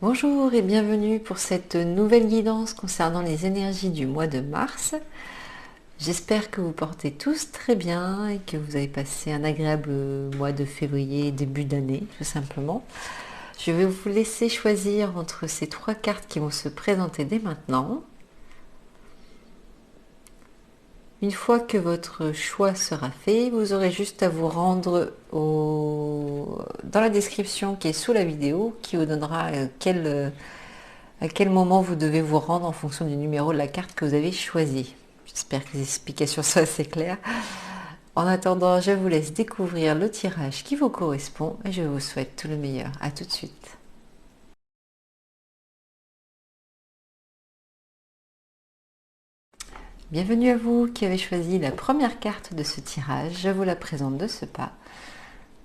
Bonjour et bienvenue pour cette nouvelle guidance concernant les énergies du mois de mars. J'espère que vous portez tous très bien et que vous avez passé un agréable mois de février, début d'année tout simplement. Je vais vous laisser choisir entre ces trois cartes qui vont se présenter dès maintenant. Une fois que votre choix sera fait, vous aurez juste à vous rendre dans la description qui est sous la vidéo qui vous donnera à quel moment vous devez vous rendre en fonction du numéro de la carte que vous avez choisi. J'espère que les explications sont assez claires. En attendant, je vous laisse découvrir le tirage qui vous correspond et je vous souhaite tout le meilleur. A tout de suite. Bienvenue à vous qui avez choisi la première carte de ce tirage. Je vous la présente de ce pas.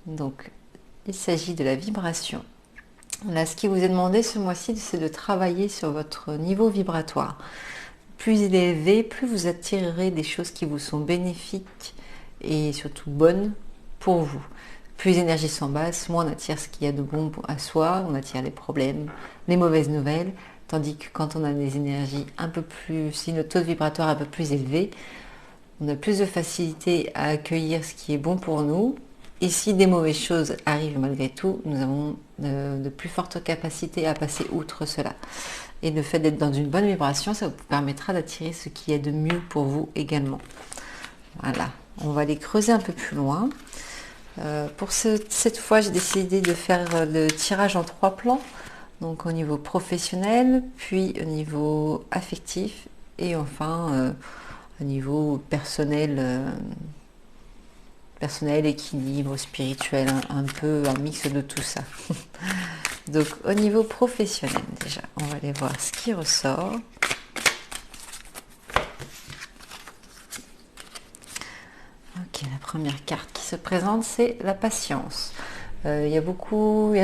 Donc, il s'agit de la vibration. Là, ce qui vous est demandé ce mois-ci, c'est de travailler sur votre niveau vibratoire. Plus il est élevé, plus vous attirerez des choses qui vous sont bénéfiques et surtout bonnes pour vous. Plus les énergies sont basses, moins on attire ce qu'il y a de bon à soi, on attire les problèmes, les mauvaises nouvelles, tandis que quand on a des énergies un peu plus, si notre taux vibratoire est un peu plus élevé, on a plus de facilité à accueillir ce qui est bon pour nous. Et si des mauvaises choses arrivent malgré tout, nous avons de plus fortes capacités à passer outre cela. Et le fait d'être dans une bonne vibration, ça vous permettra d'attirer ce qui est de mieux pour vous également. Voilà, on va aller creuser un peu plus loin. Pour cette fois, j'ai décidé de faire le tirage en 3 plans. Donc au niveau professionnel, puis au niveau affectif et enfin au niveau personnel, équilibre, spirituel, un peu un mix de tout ça. Donc au niveau professionnel déjà, on va aller voir ce qui ressort. Ok, la première carte qui se présente, c'est la patience. Il y a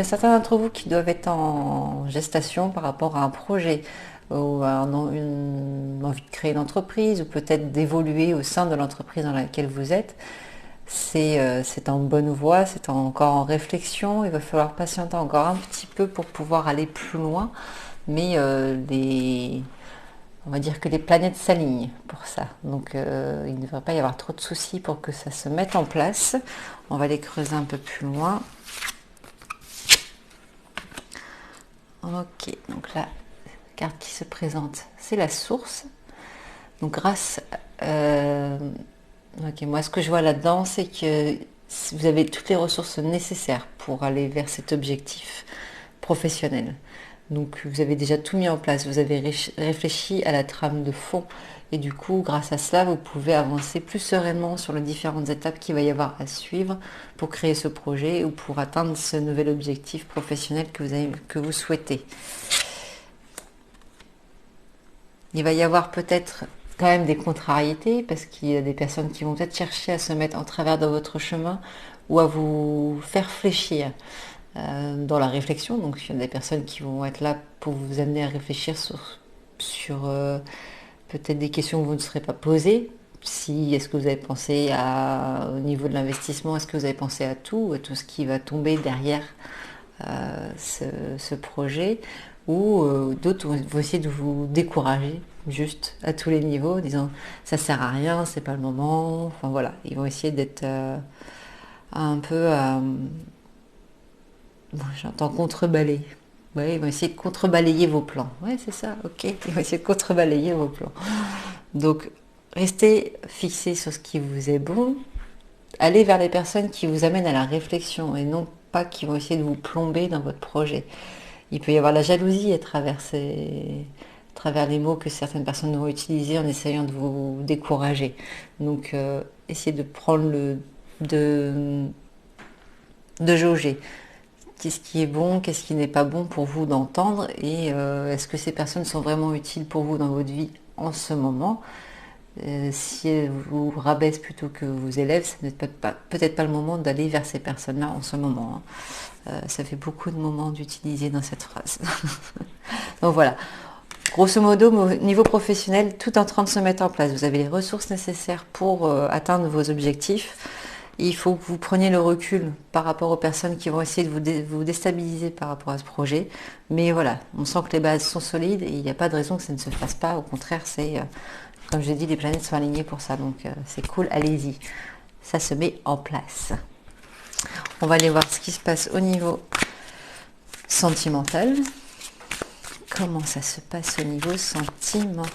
certains d'entre vous qui doivent être en gestation par rapport à un projet ou à une envie de créer une entreprise ou peut-être d'évoluer au sein de l'entreprise dans laquelle vous êtes. C'est en bonne voie, c'est encore en réflexion, il va falloir patienter encore un petit peu pour pouvoir aller plus loin, mais on va dire que les planètes s'alignent pour ça. Donc il ne devrait pas y avoir trop de soucis pour que ça se mette en place. On va les creuser un peu plus loin. Ok, donc la carte qui se présente, c'est la source. Donc ok, moi ce que je vois là-dedans, c'est que vous avez toutes les ressources nécessaires pour aller vers cet objectif professionnel. Donc vous avez déjà tout mis en place, vous avez réfléchi à la trame de fond et du coup grâce à cela vous pouvez avancer plus sereinement sur les différentes étapes qu'il va y avoir à suivre pour créer ce projet ou pour atteindre ce nouvel objectif professionnel que vous souhaitez. Il va y avoir peut-être quand même des contrariétés parce qu'il y a des personnes qui vont peut-être chercher à se mettre en travers de votre chemin ou à vous faire fléchir dans la réflexion. Donc il y a des personnes qui vont être là pour vous amener à réfléchir sur peut-être des questions que vous ne serez pas posées. Si est-ce que vous avez pensé au niveau de l'investissement, est-ce que vous avez pensé à tout ce qui va tomber derrière ce projet, ou d'autres vont essayer de vous décourager juste à tous les niveaux, en disant ça sert à rien, c'est pas le moment. Enfin voilà, ils vont essayer d'être un peu, j'entends contrebalayer. Ouais, ils vont essayer de contrebalayer vos plans. Ouais, c'est ça, ok. Ils vont essayer de contrebalayer vos plans. Donc, restez fixés sur ce qui vous est bon. Allez vers les personnes qui vous amènent à la réflexion et non pas qui vont essayer de vous plomber dans votre projet. Il peut y avoir la jalousie à travers les mots que certaines personnes vont utiliser en essayant de vous décourager. Donc, essayez de prendre de jauger. Qu'est-ce qui est bon, qu'est-ce qui n'est pas bon pour vous d'entendre et est-ce que ces personnes sont vraiment utiles pour vous dans votre vie en ce moment. Si elles vous rabaissent plutôt que vous élèvent, ce n'est peut-être pas le moment d'aller vers ces personnes-là en ce moment. Ça fait beaucoup de moments d'utiliser dans cette phrase. Donc voilà, grosso modo, au niveau professionnel, tout est en train de se mettre en place. Vous avez les ressources nécessaires pour atteindre vos objectifs. Il faut que vous preniez le recul par rapport aux personnes qui vont essayer de vous déstabiliser par rapport à ce projet. Mais voilà, on sent que les bases sont solides et il n'y a pas de raison que ça ne se fasse pas. Au contraire, c'est, comme je dis, les planètes sont alignées pour ça. Donc c'est cool, allez-y. Ça se met en place. On va aller voir ce qui se passe au niveau sentimental. Comment ça se passe au niveau sentimental?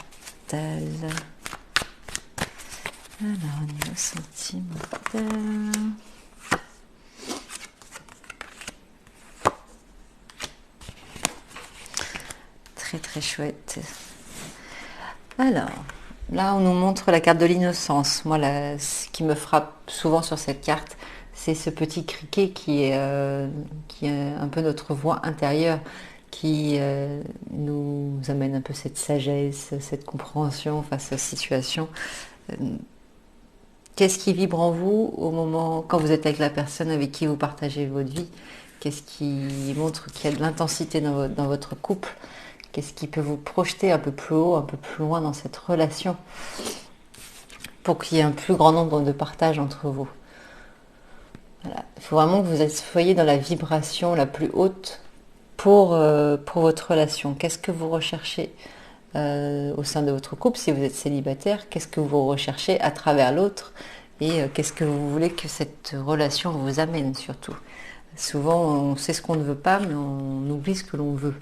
Alors, au niveau sentimental... Très très chouette. Alors, là on nous montre la carte de l'innocence. Moi, là, ce qui me frappe souvent sur cette carte, c'est ce petit criquet qui est un peu notre voix intérieure, qui nous amène un peu cette sagesse, cette compréhension face aux situations. Qu'est-ce qui vibre en vous au moment quand vous êtes avec la personne avec qui vous partagez votre vie? Qu'est-ce qui montre qu'il y a de l'intensité dans votre couple? Qu'est-ce qui peut vous projeter un peu plus haut, un peu plus loin dans cette relation pour qu'il y ait un plus grand nombre de partages entre vous? Voilà. Il faut vraiment que vous soyez dans la vibration la plus haute pour votre relation. Qu'est-ce que vous recherchez au sein de votre couple si vous êtes célibataire? Qu'est-ce que vous recherchez à travers l'autre? Et qu'est-ce que vous voulez que cette relation vous amène surtout? Souvent, on sait ce qu'on ne veut pas, mais on oublie ce que l'on veut.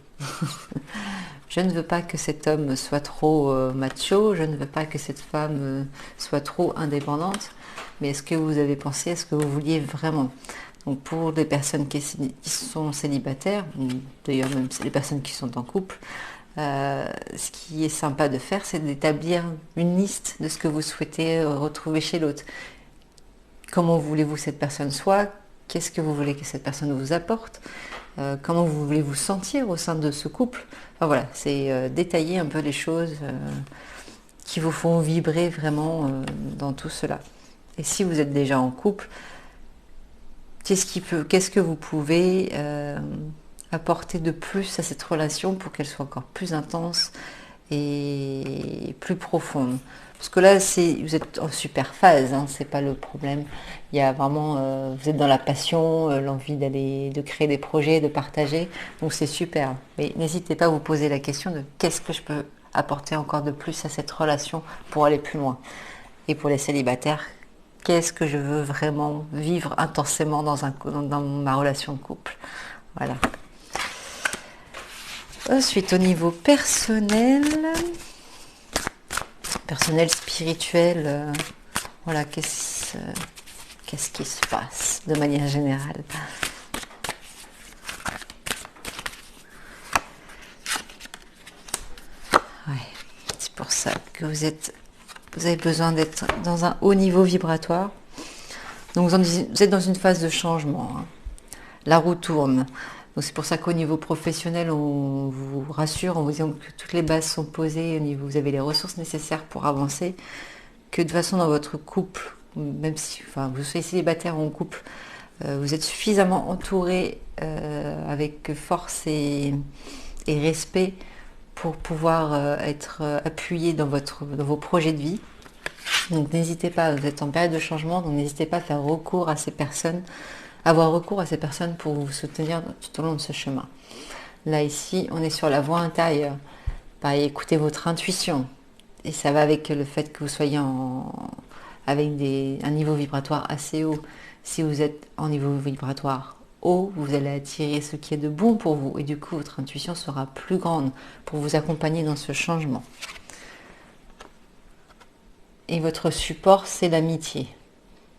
Je ne veux pas que cet homme soit trop macho, je ne veux pas que cette femme soit trop indépendante, mais est-ce que vous avez pensé à ce que vous vouliez vraiment? Donc pour les personnes qui sont célibataires, d'ailleurs même les personnes qui sont en couple, ce qui est sympa de faire, c'est d'établir une liste de ce que vous souhaitez retrouver chez l'autre. Comment voulez-vous que cette personne soit? Qu'est-ce que vous voulez que cette personne vous apporte? Comment vous voulez vous sentir au sein de ce couple? Enfin voilà, c'est détailler un peu les choses qui vous font vibrer vraiment dans tout cela. Et si vous êtes déjà en couple, qu'est-ce que vous pouvez apporter de plus à cette relation pour qu'elle soit encore plus intense et plus profonde? Parce que là, vous êtes en super phase, hein, c'est pas le problème. Il y a vraiment, vous êtes dans la passion, l'envie de créer des projets, de partager, donc c'est super. Mais n'hésitez pas à vous poser la question de qu'est-ce que je peux apporter encore de plus à cette relation pour aller plus loin. Et pour les célibataires, qu'est-ce que je veux vraiment vivre intensément dans ma relation de couple? Voilà. Ensuite, au niveau personnel, spirituel, voilà, qu'est-ce qui se passe de manière générale? Ouais, c'est pour ça que vous avez besoin d'être dans un haut niveau vibratoire. Donc vous êtes dans une phase de changement, hein. La roue tourne. Donc c'est pour ça qu'au niveau professionnel, on vous rassure en vous disant que toutes les bases sont posées, vous avez les ressources nécessaires pour avancer, que de toute façon dans votre couple, même si vous soyez célibataire ou en couple, vous êtes suffisamment entouré avec force et respect pour pouvoir être appuyé dans vos projets de vie. Donc n'hésitez pas, vous êtes en période de changement, donc n'hésitez pas à faire recours à ces personnes, avoir recours à ces personnes pour vous soutenir tout au long de ce chemin. Là ici, on est sur la voie intérieure. Pareil, écoutez votre intuition. Et ça va avec le fait que vous soyez avec un niveau vibratoire assez haut. Si vous êtes en niveau vibratoire haut, vous allez attirer ce qui est de bon pour vous. Et du coup, votre intuition sera plus grande pour vous accompagner dans ce changement. Et votre support, c'est l'amitié.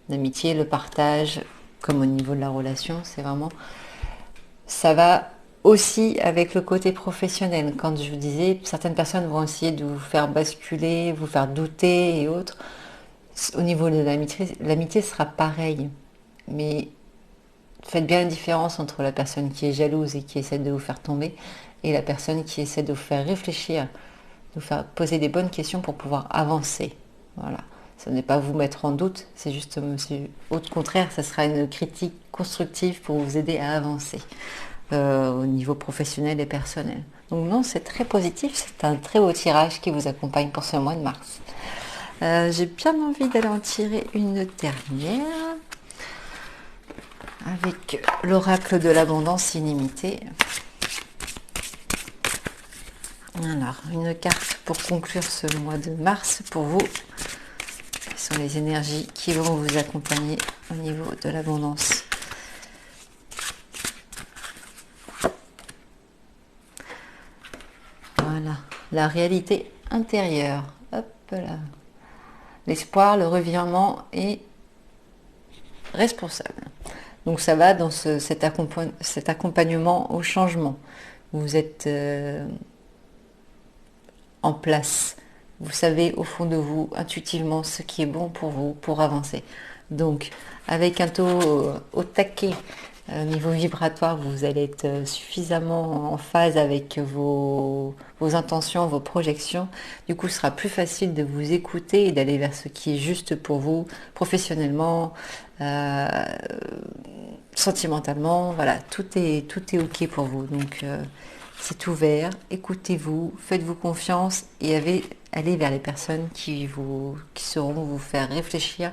L'amitié, le partage, comme au niveau de la relation, c'est vraiment... Ça va aussi avec le côté professionnel. Quand je vous disais, certaines personnes vont essayer de vous faire basculer, vous faire douter et autres. Au niveau de l'amitié sera pareil. Mais faites bien la différence entre la personne qui est jalouse et qui essaie de vous faire tomber et la personne qui essaie de vous faire réfléchir, de vous faire poser des bonnes questions pour pouvoir avancer. Voilà. Ce n'est pas vous mettre en doute, c'est juste au contraire, ça sera une critique constructive pour vous aider à avancer au niveau professionnel et personnel. Donc non, c'est très positif, c'est un très beau tirage qui vous accompagne pour ce mois de mars. J'ai bien envie d'aller en tirer une dernière. avec l'oracle de l'abondance illimitée. Alors, une carte pour conclure ce mois de mars pour vous. Quelles sont les énergies qui vont vous accompagner au niveau de l'abondance? Voilà, la réalité intérieure. Hop là. L'espoir, le revirement est responsable. Donc ça va dans cet accompagnement au changement. Vous êtes en place. Vous savez au fond de vous, intuitivement, ce qui est bon pour vous, pour avancer. Donc, avec un taux au taquet, au niveau vibratoire, vous allez être suffisamment en phase avec vos intentions, vos projections. Du coup, ce sera plus facile de vous écouter et d'aller vers ce qui est juste pour vous, professionnellement, sentimentalement. Voilà, tout est ok pour vous. Donc, c'est ouvert, écoutez-vous, faites-vous confiance et allez vers les personnes qui sauront vous faire réfléchir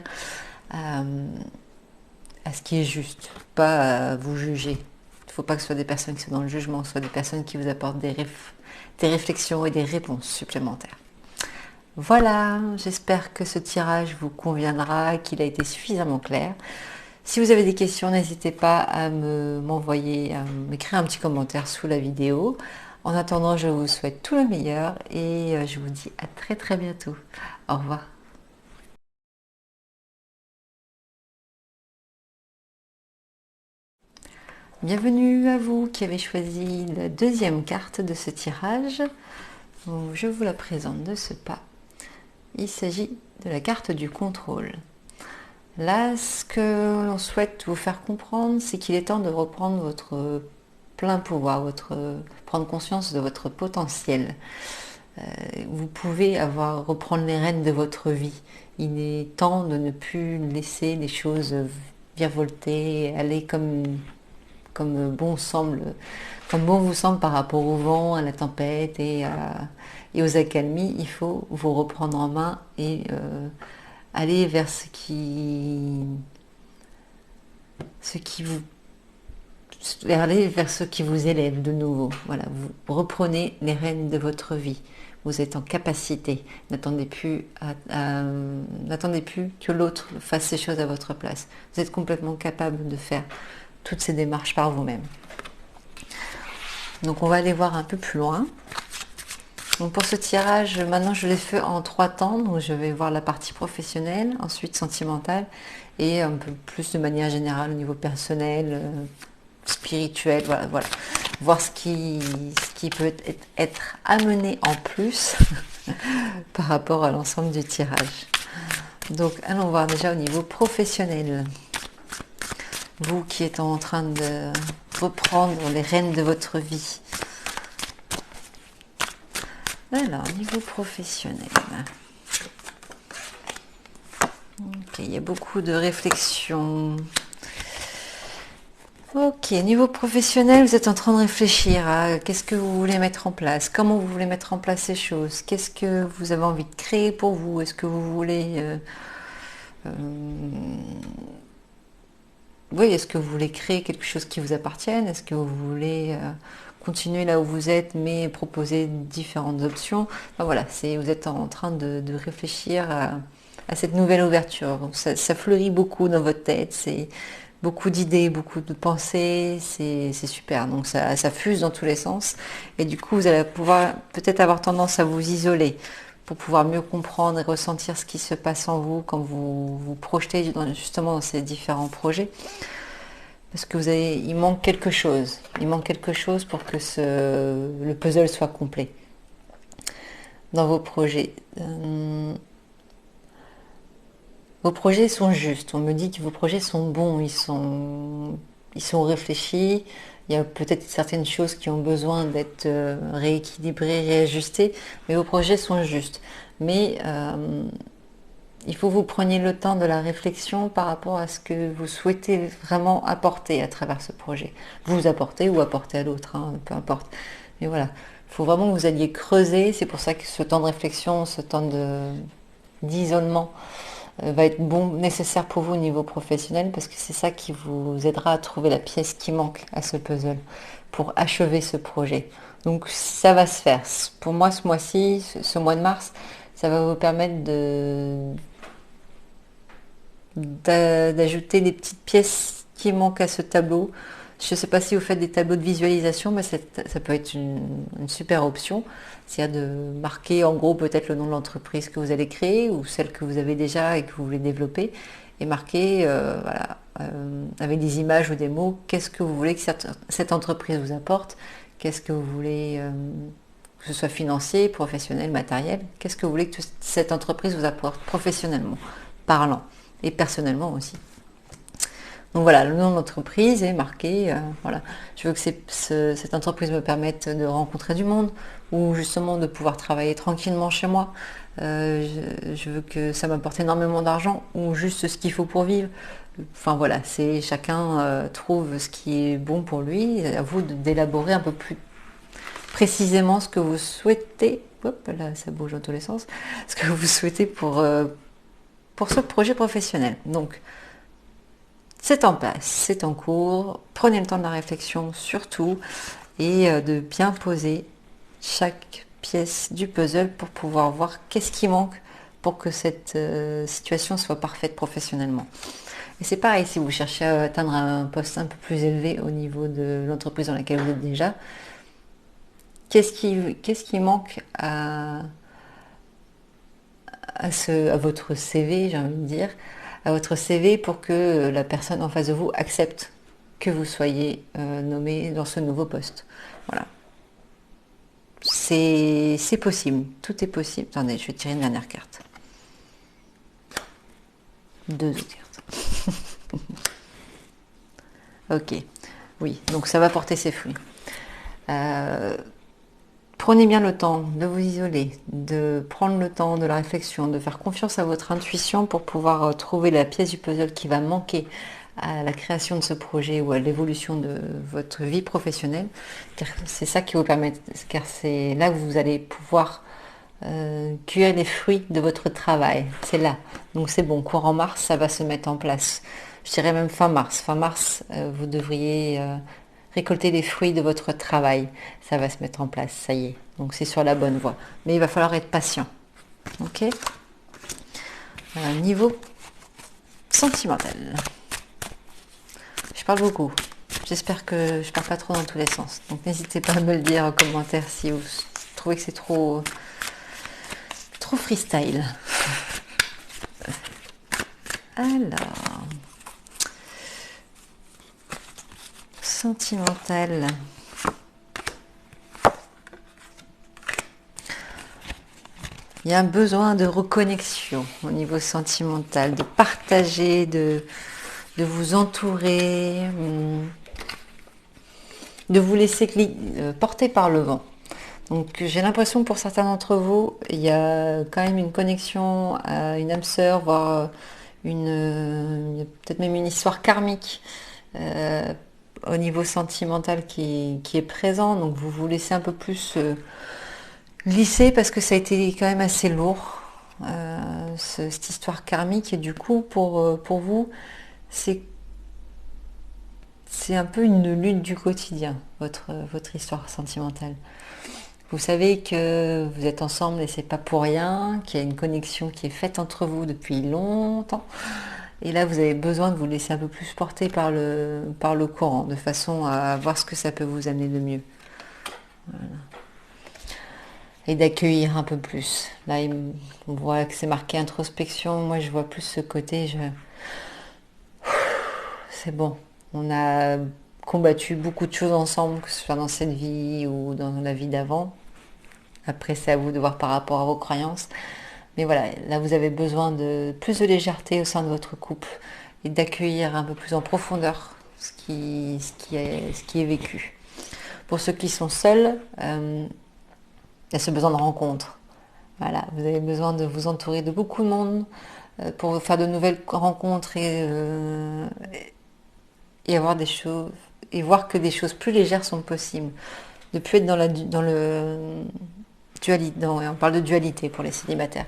à ce qui est juste, pas à vous juger. Il ne faut pas que ce soit des personnes qui sont dans le jugement, ce soit des personnes qui vous apportent des réflexions et des réponses supplémentaires. Voilà, j'espère que ce tirage vous conviendra, qu'il a été suffisamment clair. Si vous avez des questions, n'hésitez pas à m'écrire un petit commentaire sous la vidéo. En attendant, je vous souhaite tout le meilleur et je vous dis à très très bientôt. Au revoir. Bienvenue à vous qui avez choisi la deuxième carte de ce tirage. Je vous la présente de ce pas. Il s'agit de la carte du contrôle. Là, ce que l'on souhaite vous faire comprendre, c'est qu'il est temps de reprendre votre plein pouvoir, prendre conscience de votre potentiel. Vous pouvez reprendre les rênes de votre vie. Il est temps de ne plus laisser les choses virevolter, aller comme bon vous semble par rapport au vent, à la tempête et aux accalmies. Il faut vous reprendre en main et aller vers aller vers ce qui vous élève de nouveau. Voilà, vous reprenez les rênes de votre vie. Vous êtes en capacité. N'attendez plus que l'autre fasse ces choses à votre place. Vous êtes complètement capable de faire toutes ces démarches par vous-même. Donc on va aller voir un peu plus loin. Donc pour ce tirage, maintenant je l'ai fait en 3 temps. Donc je vais voir la partie professionnelle, ensuite sentimentale et un peu plus de manière générale au niveau personnel, spirituel. Voilà. Voir ce qui peut être amené en plus par rapport à l'ensemble du tirage. Donc allons voir déjà au niveau professionnel. Vous qui êtes en train de reprendre les rênes de votre vie. Alors, niveau professionnel. Ok, il y a beaucoup de réflexions. Ok, niveau professionnel, vous êtes en train de réfléchir à qu'est-ce que vous voulez mettre en place, comment vous voulez mettre en place ces choses, qu'est-ce que vous avez envie de créer pour vous, est-ce que vous voulez... Oui, est-ce que vous voulez créer quelque chose qui vous appartienne? Est-ce que vous voulez continuer là où vous êtes, mais proposer différentes options? Enfin, voilà, vous êtes en train de réfléchir à cette nouvelle ouverture. Ça fleurit beaucoup dans votre tête, c'est beaucoup d'idées, beaucoup de pensées, c'est super. Donc ça fuse dans tous les sens. Et du coup, vous allez pouvoir peut-être avoir tendance à vous isoler pour pouvoir mieux comprendre et ressentir ce qui se passe en vous quand vous vous projetez justement dans ces différents projets. Parce que il manque quelque chose. Il manque quelque chose pour que le puzzle soit complet dans vos projets. Vos projets sont justes. On me dit que vos projets sont bons, ils sont réfléchis. Il y a peut-être certaines choses qui ont besoin d'être rééquilibrées, réajustées, mais vos projets sont justes. Mais il faut que vous preniez le temps de la réflexion par rapport à ce que vous souhaitez vraiment apporter à travers ce projet. Vous apporter ou apporter à l'autre, hein, peu importe. Mais voilà, il faut vraiment que vous alliez creuser. C'est pour ça que ce temps de réflexion, ce temps d'isolement, va être bon, nécessaire pour vous au niveau professionnel, parce que c'est ça qui vous aidera à trouver la pièce qui manque à ce puzzle pour achever ce projet. Donc ça va se faire. Pour moi, ce mois-ci, ce mois de mars, ça va vous permettre d'ajouter des petites pièces qui manquent à ce tableau. Je ne sais pas si vous faites des tableaux de visualisation, mais ça peut être une super option. C'est-à-dire de marquer en gros peut-être le nom de l'entreprise que vous allez créer ou celle que vous avez déjà et que vous voulez développer, et marquer voilà, avec des images ou des mots, qu'est-ce que vous voulez que cette entreprise vous apporte, qu'est-ce que vous voulez, que ce soit financier, professionnel, matériel, qu'est-ce que vous voulez que cette entreprise vous apporte professionnellement parlant et personnellement aussi. Donc voilà, le nom de l'entreprise est marqué. Voilà. Je veux que cette entreprise me permette de rencontrer du monde ou justement de pouvoir travailler tranquillement chez moi. Je veux que ça m'apporte énormément d'argent ou juste ce qu'il faut pour vivre. Enfin voilà, c'est chacun trouve ce qui est bon pour lui. À vous d'élaborer un peu plus précisément ce que vous souhaitez. Hop là, ça bouge dans tous les sens. Ce que vous souhaitez pour ce projet professionnel. Donc c'est en place, c'est en cours. Prenez le temps de la réflexion surtout et de bien poser chaque pièce du puzzle pour pouvoir voir qu'est-ce qui manque pour que cette situation soit parfaite professionnellement. Et c'est pareil si vous cherchez à atteindre un poste un peu plus élevé au niveau de l'entreprise dans laquelle vous êtes déjà. Qu'est-ce qui manque à votre CV, j'ai envie de dire, à votre CV pour que la personne en face de vous accepte que vous soyez nommé dans ce nouveau poste. Voilà. C'est possible, tout est possible. Attendez, je vais tirer une dernière carte. Deux autres cartes. Ok, oui, donc ça va porter ses fruits. Prenez bien le temps de vous isoler, de prendre le temps de la réflexion, de faire confiance à votre intuition pour pouvoir trouver la pièce du puzzle qui va manquer à la création de ce projet ou à l'évolution de votre vie professionnelle. Car c'est ça qui vous permet, car c'est là que vous allez pouvoir cueillir les fruits de votre travail. C'est là. Donc c'est bon, courant mars, ça va se mettre en place. Je dirais même fin mars. Fin mars, vous devriez récolter les fruits de votre travail. Ça va se mettre en place, ça y est. Donc c'est sur la bonne voie. Mais il va falloir être patient. Ok ? Niveau sentimental. Je parle beaucoup. J'espère que je parle pas trop dans tous les sens. Donc n'hésitez pas à me le dire en commentaire si vous trouvez que c'est trop freestyle. Alors, sentimental. Il y a un besoin de reconnexion au niveau sentimental, de partager, de vous entourer, de vous laisser porter par le vent. Donc j'ai l'impression pour certains d'entre vous, il y a quand même une connexion à une âme sœur, voire peut-être même une histoire karmique au niveau sentimental qui est présent. Donc vous vous laissez un peu plus glisser parce que ça a été quand même assez lourd, cette histoire karmique. Et du coup, pour vous, c'est un peu une lutte du quotidien, votre histoire sentimentale. Vous savez que vous êtes ensemble et c'est pas pour rien, qu'il y a une connexion qui est faite entre vous depuis longtemps. Et là, vous avez besoin de vous laisser un peu plus porter par le courant, de façon à voir ce que ça peut vous amener de mieux. Voilà. Et d'accueillir un peu plus. Là, on voit que c'est marqué introspection. Moi, je vois plus ce côté. C'est bon. On a combattu beaucoup de choses ensemble, que ce soit dans cette vie ou dans la vie d'avant. Après, c'est à vous de voir par rapport à vos croyances. Mais voilà, là, vous avez besoin de plus de légèreté au sein de votre couple et d'accueillir un peu plus en profondeur ce qui est vécu. Pour ceux qui sont seuls, il y a ce besoin de rencontre. Voilà, vous avez besoin de vous entourer de beaucoup de monde pour faire de nouvelles rencontres et avoir des choses et voir que des choses plus légères sont possibles. De plus être dans le dualité. On parle de dualité pour les célibataires.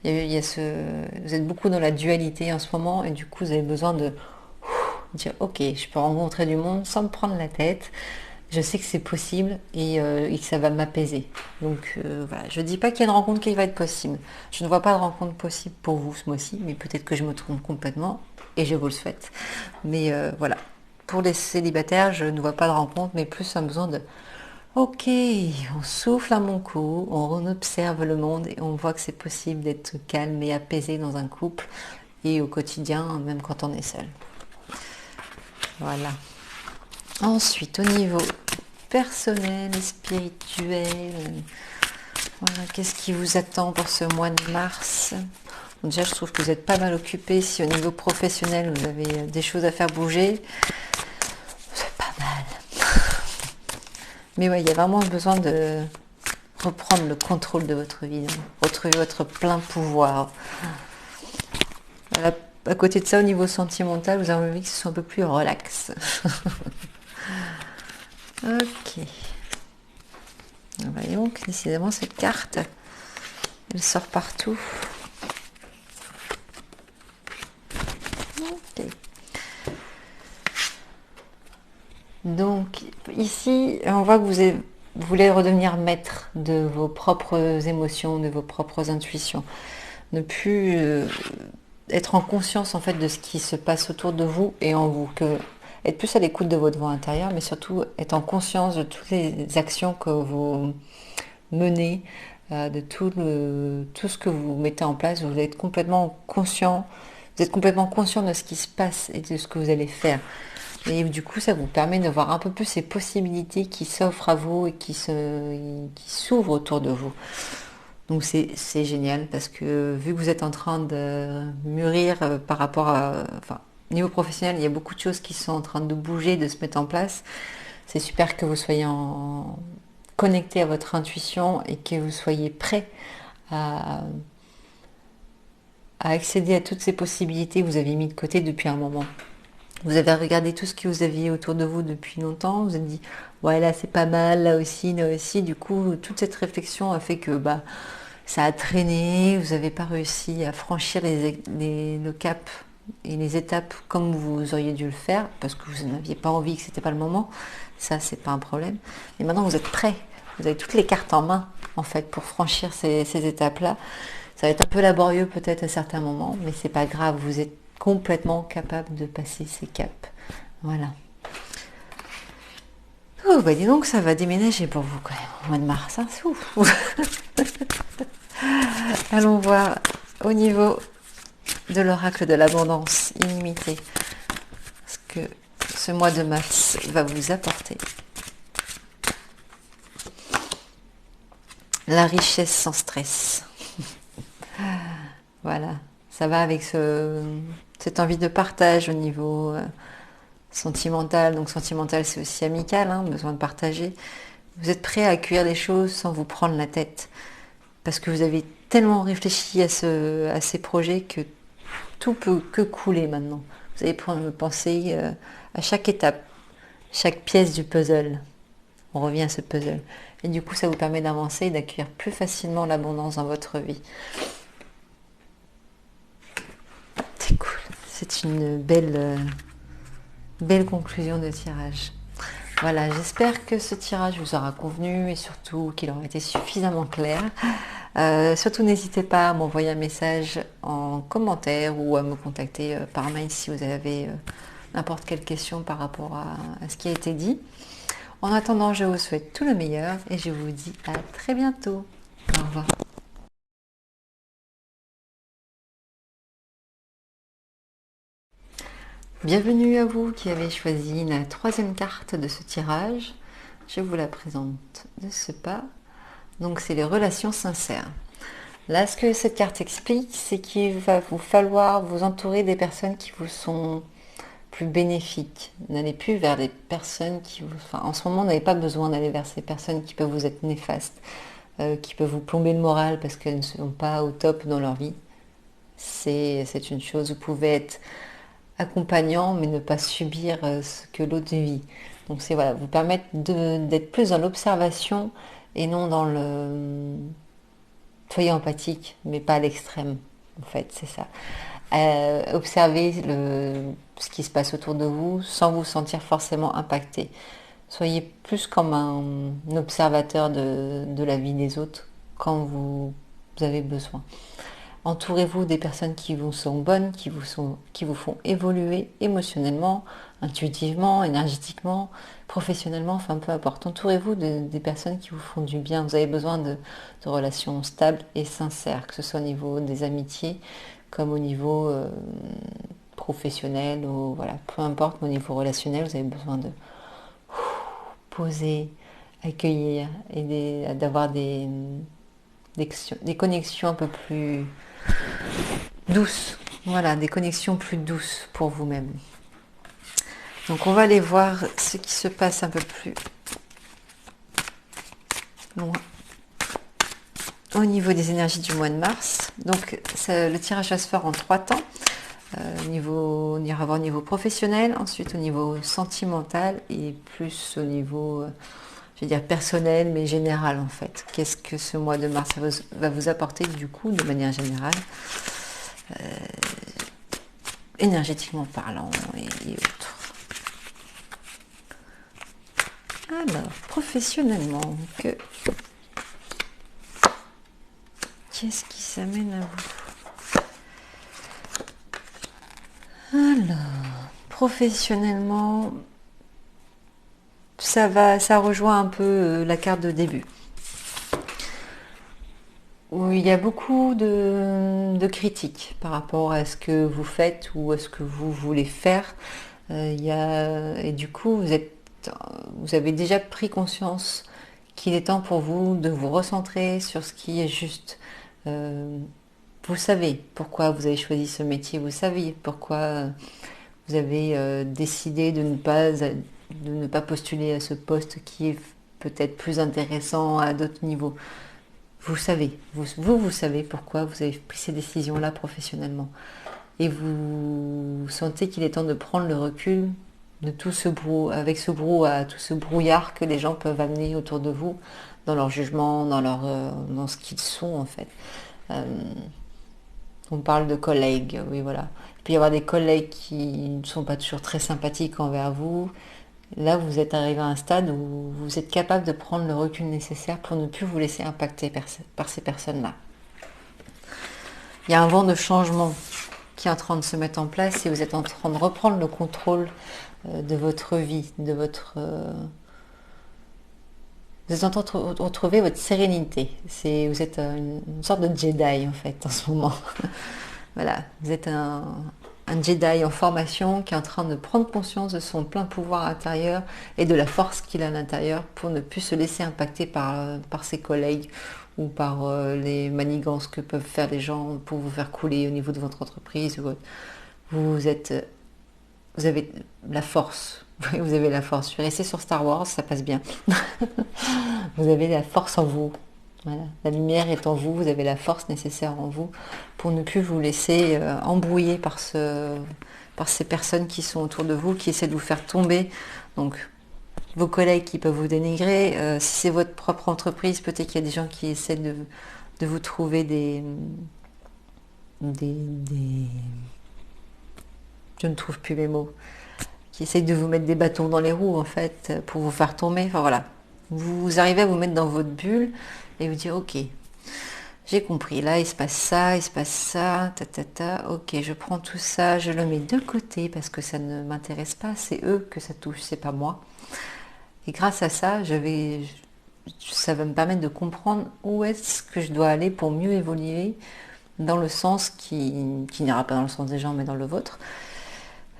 Vous êtes beaucoup dans la dualité en ce moment et du coup vous avez besoin de dire ok, je peux rencontrer du monde sans me prendre la tête. Je sais que c'est possible et que ça va m'apaiser. Donc voilà, je dis pas qu'il y a une rencontre qui va être possible. Je ne vois pas de rencontre possible pour vous ce mois-ci, mais peut-être que je me trompe complètement et je vous le souhaite. Mais voilà, pour les célibataires, je ne vois pas de rencontre, mais plus un besoin de ok, on souffle à mon cou, on observe le monde et on voit que c'est possible d'être calme et apaisé dans un couple et au quotidien, même quand on est seul. Voilà. Ensuite, au niveau personnel et spirituel, voilà, qu'est-ce qui vous attend pour ce mois de mars? Bon, déjà, je trouve que vous êtes pas mal occupé. Si au niveau professionnel, vous avez des choses à faire bouger, c'est pas mal. Mais ouais, il y a vraiment besoin de reprendre le contrôle de votre vie, hein. Retrouver votre plein pouvoir. Voilà. À côté de ça, au niveau sentimental, vous avez envie que ce soit un peu plus relax. Ok. Voyons que décidément cette carte, elle sort partout. Ok. Donc ici, on voit que vous voulez redevenir maître de vos propres émotions, de vos propres intuitions. Ne plus être en conscience en fait de ce qui se passe autour de vous et en vous. Être plus à l'écoute de votre voix intérieure, mais surtout être en conscience de toutes les actions que vous menez, de tout ce que vous mettez en place. Vous êtes complètement conscient, vous êtes complètement conscient de ce qui se passe et de ce que vous allez faire. Et du coup, ça vous permet de voir un peu plus ces possibilités qui s'offrent à vous et qui s'ouvrent autour de vous. Donc c'est génial parce que vu que vous êtes en train de mûrir par rapport à... Enfin, au niveau professionnel, il y a beaucoup de choses qui sont en train de bouger, de se mettre en place. C'est super que vous soyez connecté à votre intuition et que vous soyez prêt à, à accéder à toutes ces possibilités que vous avez mis de côté depuis un moment. Vous avez regardé tout ce que vous aviez autour de vous depuis longtemps, vous avez dit ouais là c'est pas mal, là aussi, du coup toute cette réflexion a fait que ça a traîné, vous n'avez pas réussi à franchir le cap et les étapes comme vous auriez dû le faire, parce que vous n'aviez pas envie, que c'était pas le moment, ça c'est pas un problème. Et maintenant vous êtes prêt, vous avez toutes les cartes en main en fait pour franchir ces étapes-là. Ça va être un peu laborieux peut-être à certains moments, mais c'est pas grave, vous êtes complètement capable de passer ces caps. Voilà. Oh, dis donc, ça va déménager pour vous quand même au mois de mars. Hein. Allons voir au niveau de l'oracle de l'abondance illimitée ce que ce mois de mars va vous apporter. La richesse sans stress. Voilà, ça va avec cette envie de partage au niveau sentimental. Donc sentimental, c'est aussi amical, hein, besoin de partager. Vous êtes prêt à accueillir les choses sans vous prendre la tête. Parce que vous avez tellement réfléchi à ces projets que tout peut que couler maintenant. Vous allez penser à chaque étape, chaque pièce du puzzle. On revient à ce puzzle. Et du coup, ça vous permet d'avancer et d'accueillir plus facilement l'abondance dans votre vie. C'est cool. C'est une belle conclusion de tirage. Voilà, j'espère que ce tirage vous aura convenu et surtout qu'il aura été suffisamment clair. Surtout n'hésitez pas à m'envoyer un message en commentaire ou à me contacter par mail si vous avez n'importe quelle question par rapport à ce qui a été dit. En attendant, je vous souhaite tout le meilleur et je vous dis à très bientôt. Au revoir. Bienvenue à vous qui avez choisi la troisième carte de ce tirage. Je vous la présente de ce pas. Donc c'est les relations sincères. Là, ce que cette carte explique, c'est qu'il va vous falloir vous entourer des personnes qui vous sont plus bénéfiques. N'allez plus vers des personnes qui vous... Enfin, en ce moment, vous n'avez pas besoin d'aller vers ces personnes qui peuvent vous être néfastes, qui peuvent vous plomber le moral parce qu'elles ne sont pas au top dans leur vie. C'est une chose. Vous pouvez être accompagnant, mais ne pas subir ce que l'autre vit. Donc c'est voilà, vous permettre d'être plus dans l'observation et non soyez empathique, mais pas à l'extrême, en fait, c'est ça. Observez ce qui se passe autour de vous sans vous sentir forcément impacté. Soyez plus comme un observateur de la vie des autres quand vous avez besoin. Entourez-vous des personnes qui vous sont bonnes, qui vous font évoluer émotionnellement, intuitivement, énergétiquement, professionnellement, enfin peu importe. Entourez-vous des personnes qui vous font du bien. Vous avez besoin de relations stables et sincères, que ce soit au niveau des amitiés comme au niveau professionnel, ou voilà, peu importe, au niveau relationnel, vous avez besoin de poser, accueillir et d'avoir des connexions un peu plus douces. Voilà, des connexions plus douces pour vous-même. Donc on va aller voir ce qui se passe un peu plus loin au niveau des énergies du mois de mars. Donc le tirage va se faire en 3 temps. On ira voir au niveau professionnel, ensuite au niveau sentimental et plus au niveau, je vais dire personnel, mais général en fait. Qu'est-ce que ce mois de mars va vous apporter du coup, de manière générale, énergétiquement parlant et autres. Alors, professionnellement, qu'est-ce qui s'amène à vous? Alors, professionnellement, ça rejoint un peu la carte de début. Où il y a beaucoup de critiques par rapport à ce que vous faites ou à ce que vous voulez faire. Et du coup, vous avez déjà pris conscience qu'il est temps pour vous de vous recentrer sur ce qui est juste. Vous savez pourquoi vous avez choisi ce métier, vous savez pourquoi vous avez décidé de ne pas postuler à ce poste qui est peut-être plus intéressant à d'autres niveaux. Vous savez, vous savez pourquoi vous avez pris ces décisions-là professionnellement. Et vous sentez qu'il est temps de prendre le recul de tout ce avec ce brouhaha, tout ce brouillard que les gens peuvent amener autour de vous, dans leur jugement, dans ce qu'ils sont en fait. On parle de collègues, oui voilà. Il peut y avoir des collègues qui ne sont pas toujours très sympathiques envers vous. Là, vous êtes arrivé à un stade où vous êtes capable de prendre le recul nécessaire pour ne plus vous laisser impacter par ces personnes-là. Il y a un vent de changement qui est en train de se mettre en place et vous êtes en train de reprendre le contrôle de votre vie, vous êtes en train de retrouver votre sérénité. Vous êtes une sorte de Jedi en fait en ce moment. Voilà, vous êtes un Jedi en formation qui est en train de prendre conscience de son plein pouvoir intérieur et de la force qu'il a à l'intérieur pour ne plus se laisser impacter par ses collègues ou par les manigances que peuvent faire les gens pour vous faire couler au niveau de votre entreprise. Vous avez la force. Vous avez la force. Je suis restée sur Star Wars, ça passe bien. Vous avez la force en vous. Voilà. La lumière est en vous, vous avez la force nécessaire en vous pour ne plus vous laisser embrouiller par ces personnes qui sont autour de vous, qui essaient de vous faire tomber. Donc, vos collègues qui peuvent vous dénigrer. Si c'est votre propre entreprise, peut-être qu'il y a des gens qui essaient de vous trouver je ne trouve plus mes mots. Qui essayent de vous mettre des bâtons dans les roues, en fait, pour vous faire tomber. Enfin, voilà. Vous arrivez à vous mettre dans votre bulle et vous dire, ok, j'ai compris, là, il se passe ça, ok, je prends tout ça, je le mets de côté parce que ça ne m'intéresse pas, c'est eux que ça touche, c'est pas moi. Et grâce à ça, ça va me permettre de comprendre où est-ce que je dois aller pour mieux évoluer dans le sens qui n'ira pas dans le sens des gens, mais dans le vôtre.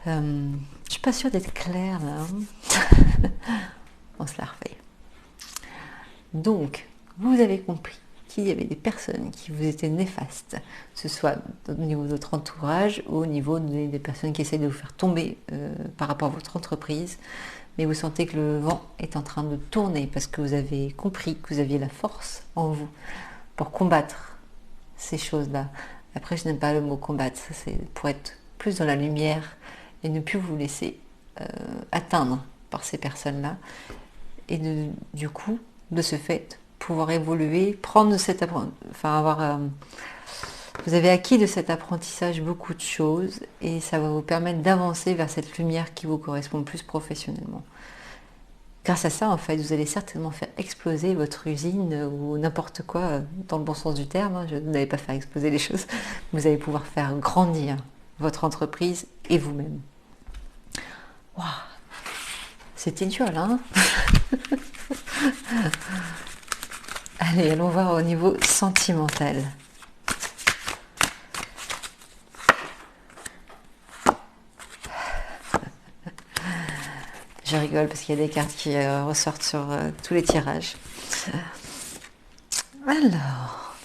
Je suis pas sûre d'être claire là. On se la refait. Donc, vous avez compris qu'il y avait des personnes qui vous étaient néfastes, que ce soit au niveau de votre entourage ou au niveau des personnes qui essaient de vous faire tomber par rapport à votre entreprise. Mais vous sentez que le vent est en train de tourner parce que vous avez compris que vous aviez la force en vous pour combattre ces choses-là. Après, je n'aime pas le mot combattre, c'est pour être plus dans la lumière et ne plus vous laisser atteindre par ces personnes-là. Et du coup, de ce fait, pouvoir évoluer, prendre de cet apprentissage, enfin avoir... vous avez acquis de cet apprentissage beaucoup de choses et ça va vous permettre d'avancer vers cette lumière qui vous correspond plus professionnellement. Grâce à ça, en fait, vous allez certainement faire exploser votre usine ou n'importe quoi, dans le bon sens du terme. Hein. Vous n'allez pas faire exploser les choses. Vous allez pouvoir faire grandir votre entreprise et vous-même. Waouh, c'était dur là, hein. Allez, allons voir au niveau sentimental. Je rigole parce qu'il y a des cartes qui ressortent sur tous les tirages. Alors,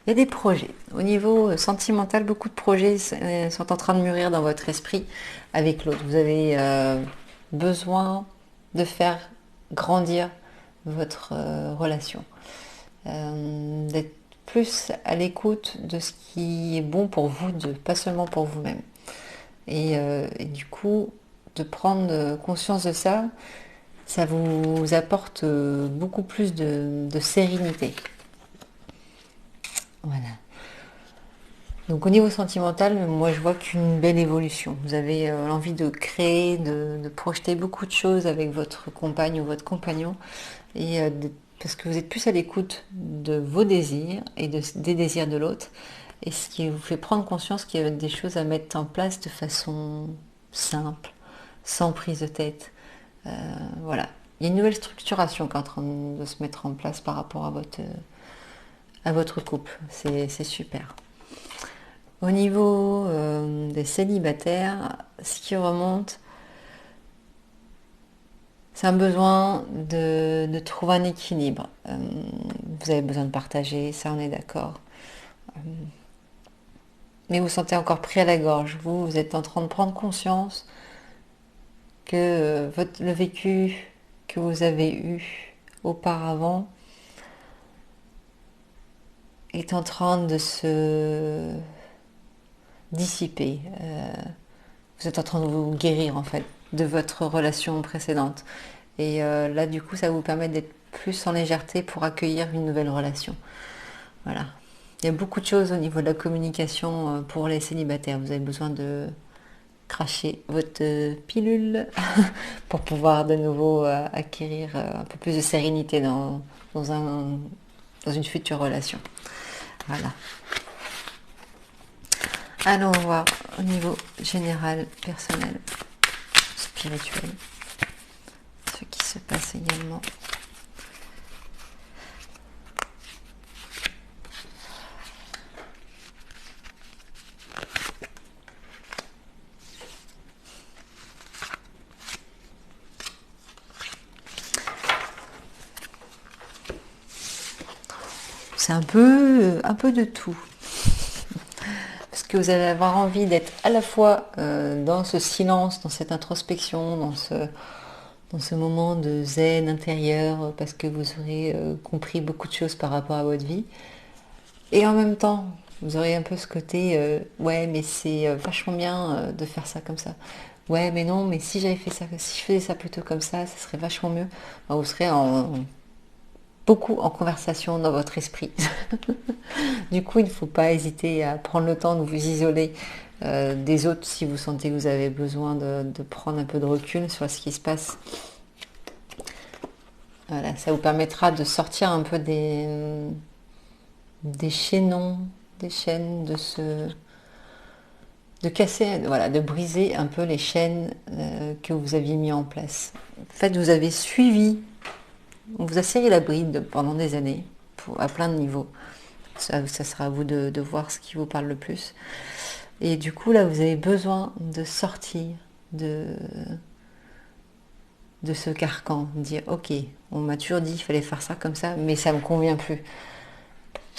il y a des projets. Au niveau sentimental, beaucoup de projets sont en train de mûrir dans votre esprit avec l'autre. Vous avez besoin de faire grandir votre relation. D'être plus à l'écoute de ce qui est bon pour vous deux, pas seulement pour vous-même. Et du coup, de prendre conscience de ça, ça vous apporte beaucoup plus de sérénité. Voilà. Donc au niveau sentimental, moi je vois qu'une belle évolution. Vous avez l'envie de créer, de projeter beaucoup de choses avec votre compagne ou votre compagnon, et parce que vous êtes plus à l'écoute de vos désirs et des désirs de l'autre. Et ce qui vous fait prendre conscience qu'il y a des choses à mettre en place de façon simple, sans prise de tête. Voilà. Il y a une nouvelle structuration qui est en train de se mettre en place par rapport à votre couple. C'est super. Au niveau des célibataires, ce qui remonte, c'est un besoin de trouver un équilibre. Vous avez besoin de partager, ça on est d'accord. Mais vous sentez encore pris à la gorge. Vous êtes en train de prendre conscience que le vécu que vous avez eu auparavant est en train de se dissiper. Vous êtes en train de vous guérir en fait de votre relation précédente. Et là du coup ça vous permet d'être plus en légèreté pour accueillir une nouvelle relation. Voilà. Il y a beaucoup de choses au niveau de la communication pour les célibataires. Vous avez besoin de cracher votre pilule pour pouvoir de nouveau acquérir un peu plus de sérénité dans une future relation. Voilà. Allons voir au niveau général, personnel, spirituel, ce qui se passe également. C'est un peu de tout. Parce que vous allez avoir envie d'être à la fois dans ce silence, dans cette introspection, dans ce moment de zen intérieur, parce que vous aurez compris beaucoup de choses par rapport à votre vie. Et en même temps, vous aurez un peu ce côté, ouais, mais c'est vachement bien de faire ça comme ça. Ouais, mais non, mais si j'avais fait ça, si je faisais ça plutôt comme ça serait vachement mieux. Ben, vous serez beaucoup en conversation dans votre esprit. Du coup, il ne faut pas hésiter à prendre le temps de vous isoler des autres si vous sentez que vous avez besoin de prendre un peu de recul sur ce qui se passe. Voilà, ça vous permettra de sortir un peu des chaînons, des chaînes, de casser, voilà, de briser un peu les chaînes que vous aviez mis en place. En fait, vous avez suivi, on vous a serré la bride pendant des années, à plein de niveaux. Ça sera à vous de voir ce qui vous parle le plus. Et du coup, là, vous avez besoin de sortir de ce carcan, de dire, ok, on m'a toujours dit qu'il fallait faire ça comme ça, mais ça ne me convient plus.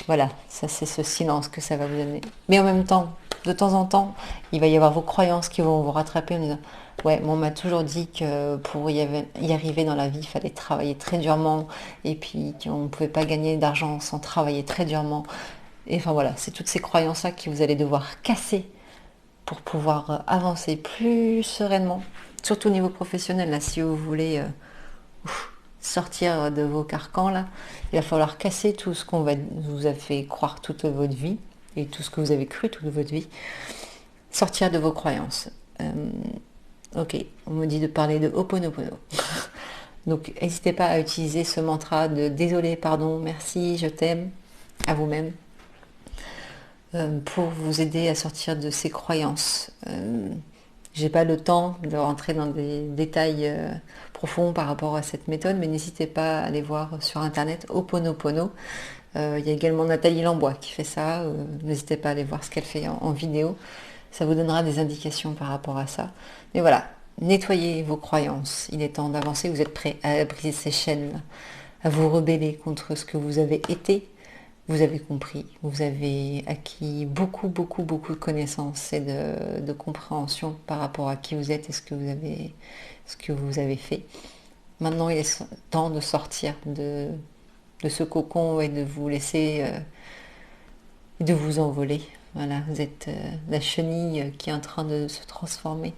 Voilà, ça c'est ce silence que ça va vous donner. Mais en même temps, de temps en temps, il va y avoir vos croyances qui vont vous rattraper en disant, ouais, on m'a toujours dit que pour y arriver dans la vie, il fallait travailler très durement, et puis qu'on ne pouvait pas gagner d'argent sans travailler très durement. Et enfin voilà, c'est toutes ces croyances-là que vous allez devoir casser pour pouvoir avancer plus sereinement, surtout au niveau professionnel, là, si vous voulez sortir de vos carcans là. Il va falloir casser tout ce qu'on vous a fait croire toute votre vie et tout ce que vous avez cru toute votre vie. Sortir de vos croyances. Ok, on me dit de parler de Ho'oponopono. Donc n'hésitez pas à utiliser ce mantra de désolé, pardon, merci, je t'aime à vous-même pour vous aider à sortir de ces croyances. J'ai pas le temps de rentrer dans des détails profonds par rapport à cette méthode, mais n'hésitez pas à aller voir sur internet Ho'oponopono. Il y a également Nathalie Lambois qui fait ça. N'hésitez pas à aller voir ce qu'elle fait en vidéo. Ça vous donnera des indications par rapport à ça. Mais voilà, nettoyez vos croyances. Il est temps d'avancer. Vous êtes prêts à briser ces chaînes, à vous rebeller contre ce que vous avez été. Vous avez compris, vous avez acquis beaucoup de connaissances et de compréhension par rapport à qui vous êtes et ce que vous avez fait. Maintenant, il est temps de sortir de ce cocon et de vous laisser, de vous envoler. Voilà, vous êtes la chenille qui est en train de se transformer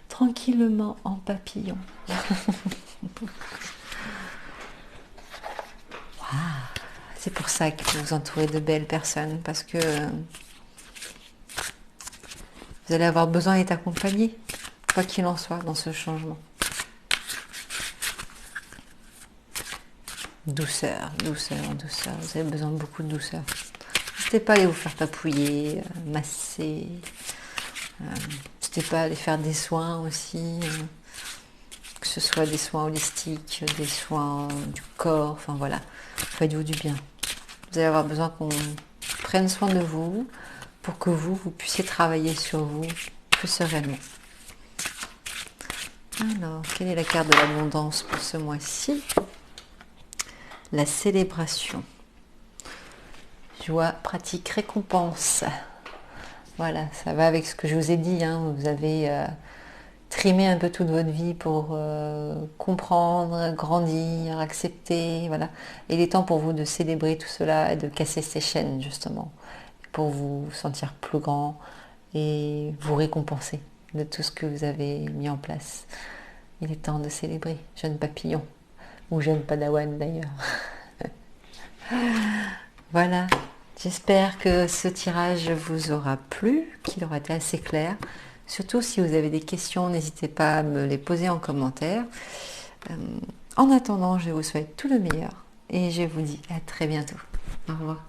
tranquillement en papillon. Wow. C'est pour ça que vous vous entourez de belles personnes, parce que vous allez avoir besoin d'être accompagné, quoi qu'il en soit, dans ce changement. Douceur, douceur, douceur. Vous avez besoin de beaucoup de douceur. N'hésitez pas à aller vous faire papouiller, masser. N'hésitez pas à aller faire des soins aussi, que ce soit des soins holistiques, des soins du corps, enfin voilà. Faites-vous du bien. Vous allez avoir besoin qu'on prenne soin de vous pour que vous puissiez travailler sur vous plus sereinement. Alors, quelle est la carte de l'abondance pour ce mois-ci? La célébration. Joie, pratique, récompense. Voilà, ça va avec ce que je vous ai dit. Vous avez trimé un peu toute votre vie pour comprendre, grandir, accepter. Voilà. Et il est temps pour vous de célébrer tout cela et de casser ces chaînes, justement, pour vous sentir plus grand et vous récompenser de tout ce que vous avez mis en place. Il est temps de célébrer, jeune papillon, ou jeune padawan d'ailleurs. Voilà, j'espère que ce tirage vous aura plu, qu'il aura été assez clair. Surtout si vous avez des questions, n'hésitez pas à me les poser en commentaire. En attendant, je vous souhaite tout le meilleur et je vous dis à très bientôt. Au revoir.